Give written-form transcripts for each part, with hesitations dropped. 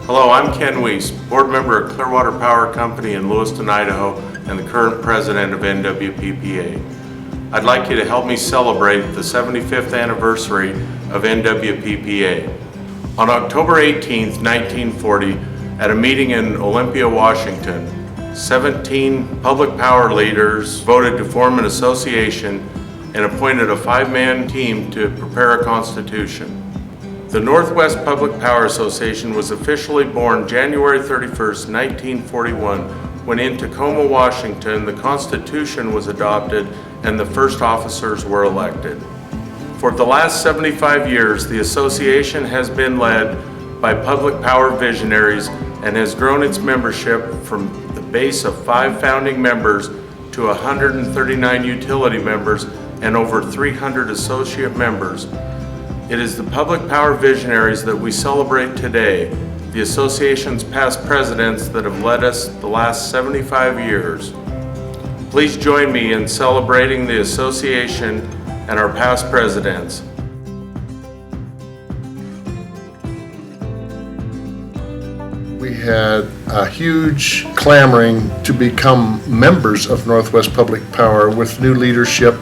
Hello, I'm Ken Weiss, board member of Clearwater Power Company in Lewiston, Idaho, and the current president of NWPPA. I'd like you to help me celebrate the 75th anniversary of NWPPA. On October 18, 1940, at a meeting in Olympia, Washington, 17 public power leaders voted to form an association and appointed a 5-man team to prepare a constitution. The Northwest Public Power Association was officially born January 31st, 1941, when in Tacoma, Washington, the Constitution was adopted and the first officers were elected. For the last 75 years, the association has been led by public power visionaries and has grown its membership from the base of 5 founding members to 139 utility members and over 300 associate members. It is the public power visionaries that we celebrate today, the association's past presidents that have led us the last 75 years. Please join me in celebrating the association and our past presidents. We had a huge clamoring to become members of Northwest Public Power with new leadership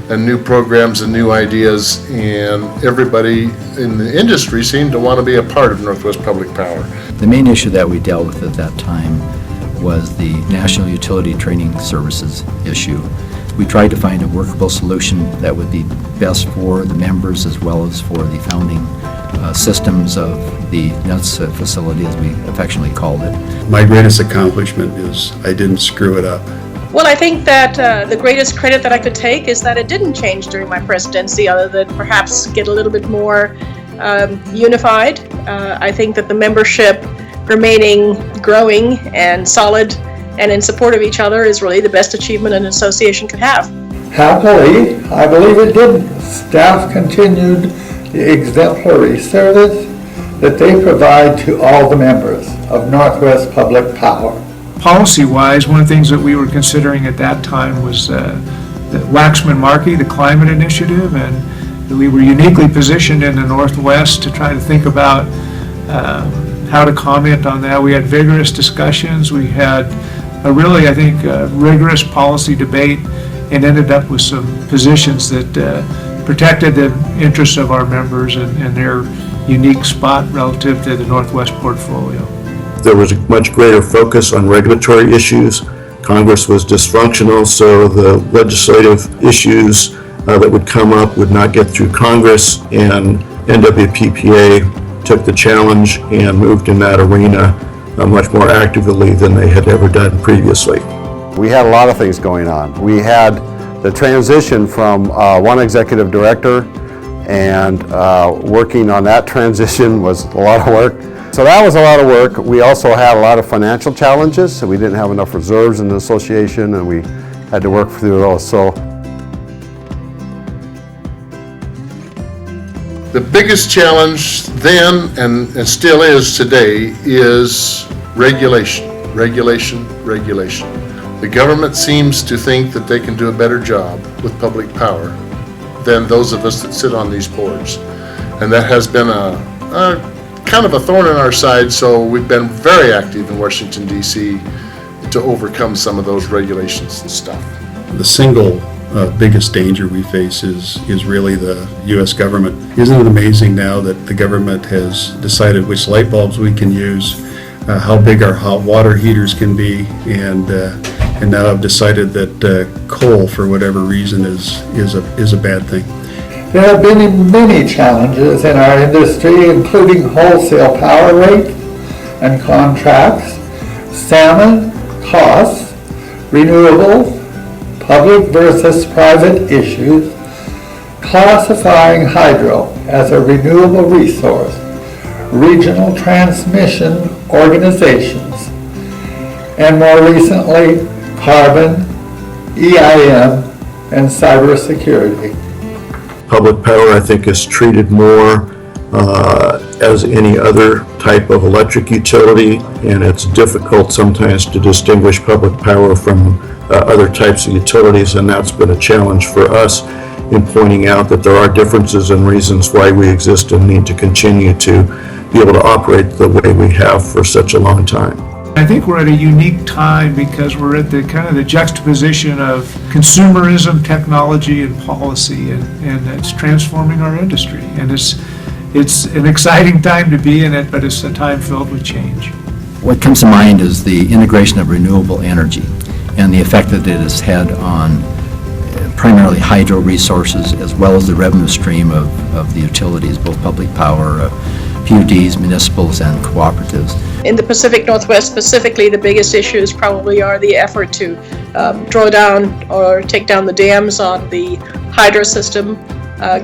and new programs and new ideas, and everybody in the industry seemed to want to be a part of Northwest Public Power. The main issue that we dealt with at that time was the National Utility Training Services issue. We tried to find a workable solution that would be best for the members as well as for the founding systems of the NUTS facility, as we affectionately called it. My greatest accomplishment is I didn't screw it up. Well, I think that the greatest credit that I could take is that it didn't change during my presidency, other than perhaps get a little bit more unified. I think that the membership remaining growing and solid and in support of each other is really the best achievement an association could have. Happily, I believe it didn't. Staff continued the exemplary service that they provide to all the members of Northwest Public Power. Policy-wise, one of the things that we were considering at that time was the Waxman-Markey, the climate initiative, and we were uniquely positioned in the Northwest to try to think about how to comment on that. We had vigorous discussions. We had a really, I think, rigorous policy debate and ended up with some positions that protected the interests of our members and their unique spot relative to the Northwest portfolio. There was a much greater focus on regulatory issues. Congress was dysfunctional, so the legislative issues that would come up would not get through Congress, and NWPPA took the challenge and moved in that arena much more actively than they had ever done previously. We had a lot of things going on. We had the transition from one executive director, and working on that transition was a lot of work. So that was a lot of work. We also had a lot of financial challenges, so we didn't have enough reserves in the association, and we had to work through those. So The biggest challenge then and still is today is regulation. The government seems to think that they can do a better job with public power than those of us that sit on these boards. And that has been a kind of a thorn in our side, so we've been very active in Washington, D.C. to overcome some of those regulations and stuff. The single biggest danger we face is really the U.S. government. Isn't it amazing now that the government has decided which light bulbs we can use, how big our hot water heaters can be, and now have decided that coal, for whatever reason, is a bad thing. There have been many challenges in our industry, including wholesale power rates and contracts, salmon costs, renewables, public versus private issues, classifying hydro as a renewable resource, regional transmission organizations, and more recently, carbon, EIM, and cybersecurity. Public power, I think, is treated more as any other type of electric utility, and it's difficult sometimes to distinguish public power from other types of utilities, and that's been a challenge for us. in pointing out that there are differences and reasons why we exist and need to continue to be able to operate the way we have for such a long time. I think we're at a unique time because we're at the kind of the juxtaposition of consumerism, technology, and policy, and it's transforming our industry. And it's an exciting time to be in it, but it's a time filled with change. What comes to mind is the integration of renewable energy and the effect that it has had on primarily hydro resources as well as the revenue stream of the utilities, both public power, PUDs, municipals, and cooperatives. In the Pacific Northwest specifically, the biggest issues probably are the effort to draw down or take down the dams on the hydro system.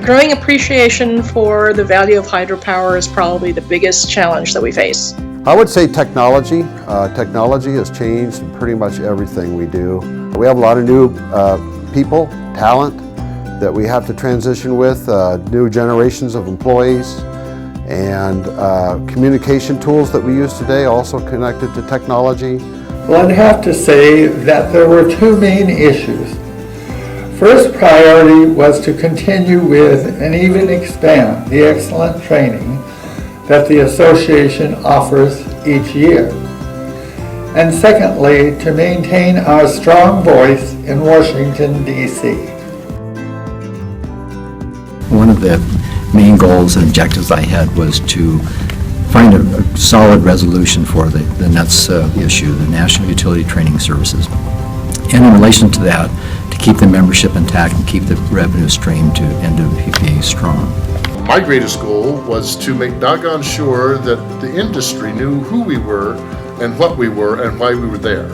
Growing appreciation for the value of hydropower is probably the biggest challenge that we face. I would say technology. Technology has changed pretty much everything we do. We have a lot of new people, talent that we have to transition with, new generations of employees, and communication tools that we use today also connected to technology. Well, I'd have to say that there were two main issues. First priority was to continue with and even expand the excellent training that the association offers each year. And secondly, to maintain our strong voice in Washington, D.C. One of the main goals and objectives I had was to find a solid resolution for the NUTS issue, the National Utility Training Services. And in relation to that, to keep the membership intact and keep the revenue stream to NWPPA strong. My greatest goal was to make doggone sure that the industry knew who we were and what we were and why we were there.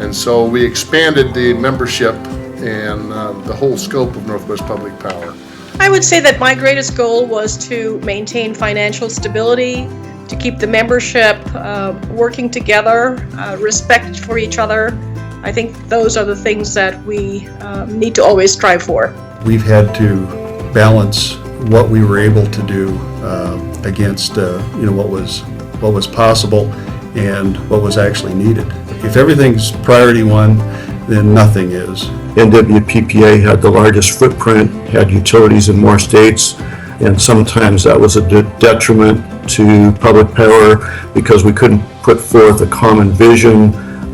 And so we expanded the membership and the whole scope of Northwest Public Power. I would say that my greatest goal was to maintain financial stability, to keep the membership working together, respect for each other. I think those are the things that we need to always strive for. We've had to balance what we were able to do against what was possible and what was actually needed. If everything's priority one, then nothing is. NWPPA had the largest footprint, had utilities in more states, and sometimes that was a detriment to public power because we couldn't put forth a common vision.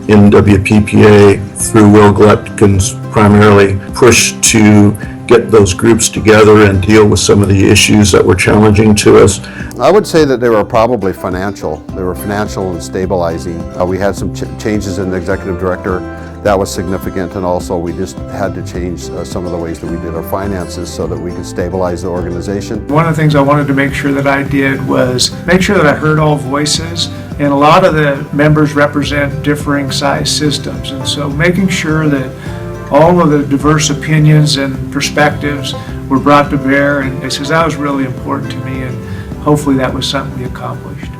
NWPPA, through Will Glutkins, primarily pushed to get those groups together and deal with some of the issues that were challenging to us. I would say that they were probably financial. They were financial and stabilizing. We had some changes in the executive director. That was significant, and also we just had to change some of the ways that we did our finances so that we could stabilize the organization. One of the things I wanted to make sure that I did was make sure that I heard all voices, and a lot of the members represent differing size systems, and so making sure that all of the diverse opinions and perspectives were brought to bear, and it says that was really important to me, and hopefully that was something we accomplished.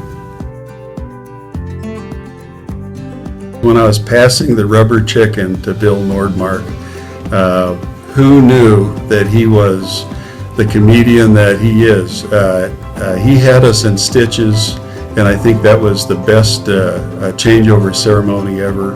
When I was passing the rubber chicken to Bill Nordmark, who knew that he was the comedian that he is? He had us in stitches, and I think that was the best changeover ceremony ever.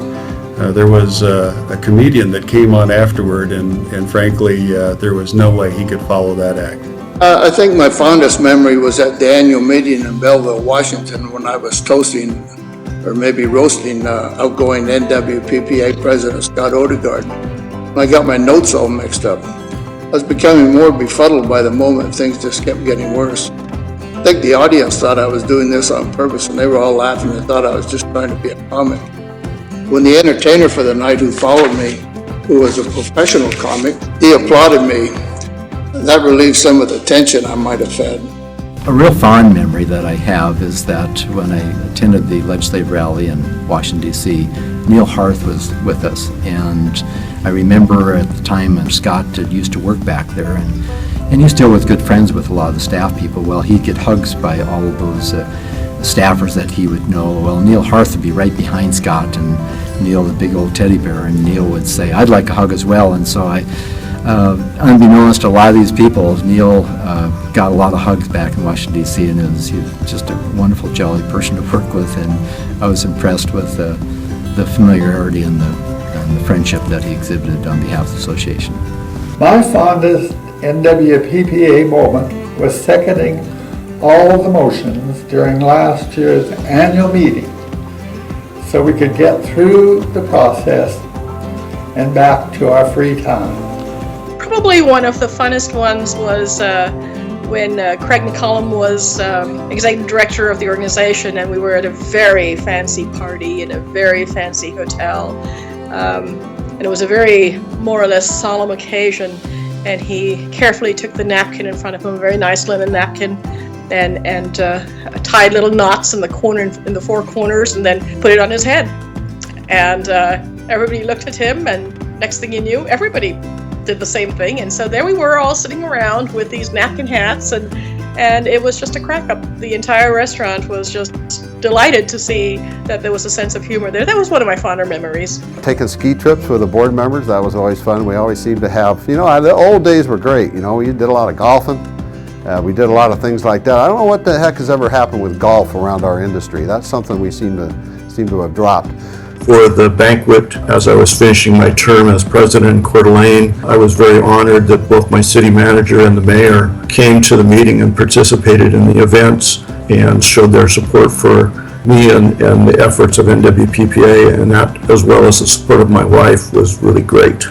There was a comedian that came on afterward, and frankly, there was no way he could follow that act. I think my fondest memory was at the annual meeting in Belleville, Washington, when I was toasting, or maybe roasting, outgoing NWPPA President Scott Odegaard. I got my notes all mixed up. I was becoming more befuddled by the moment. Things just kept getting worse. I think the audience thought I was doing this on purpose, and they were all laughing and thought I was just trying to be a comic. When the entertainer for the night who followed me, who was a professional comic, he applauded me. That relieved some of the tension I might have had. A real fond memory that I have is that when I attended the legislative rally in Washington, D.C., Neil Harth was with us, and I remember at the time Scott used to work back there, and he still was good friends with a lot of the staff people. Well, he'd get hugs by all of those staffers that he would know. Well, Neil Harth would be right behind Scott, and Neil, the big old teddy bear, and Neil would say, "I'd like a hug as well," and so unbeknownst to a lot of these people, Neil got a lot of hugs back in Washington, D.C., and he was just a wonderful, jolly person to work with, and I was impressed with the familiarity and the friendship that he exhibited on behalf of the association. My fondest NWPPA moment was seconding all of the motions during last year's annual meeting so we could get through the process and back to our free time. Probably one of the funnest ones was when Craig McCollum was executive director of the organization, and we were at a very fancy party in a very fancy hotel. And it was a very more or less solemn occasion, and he carefully took the napkin in front of him, a very nice linen napkin, and tied little knots in the four corners, and then put it on his head. And everybody looked at him, and next thing you knew, everybody did the same thing. And so there we were, all sitting around with these napkin hats, and it was just a crack up. The entire restaurant was just delighted to see that there was a sense of humor there. That was one of my fonder memories. Taking ski trips with the board members, that was always fun. We always seemed to have, the old days were great. We did a lot of golfing. We did a lot of things like that. I don't know what the heck has ever happened with golf around our industry. That's something we seem to have dropped. For the banquet, as I was finishing my term as president in Coeur d'Alene, I was very honored that both my city manager and the mayor came to the meeting and participated in the events and showed their support for me and the efforts of NWPPA, and that, as well as the support of my wife, was really great.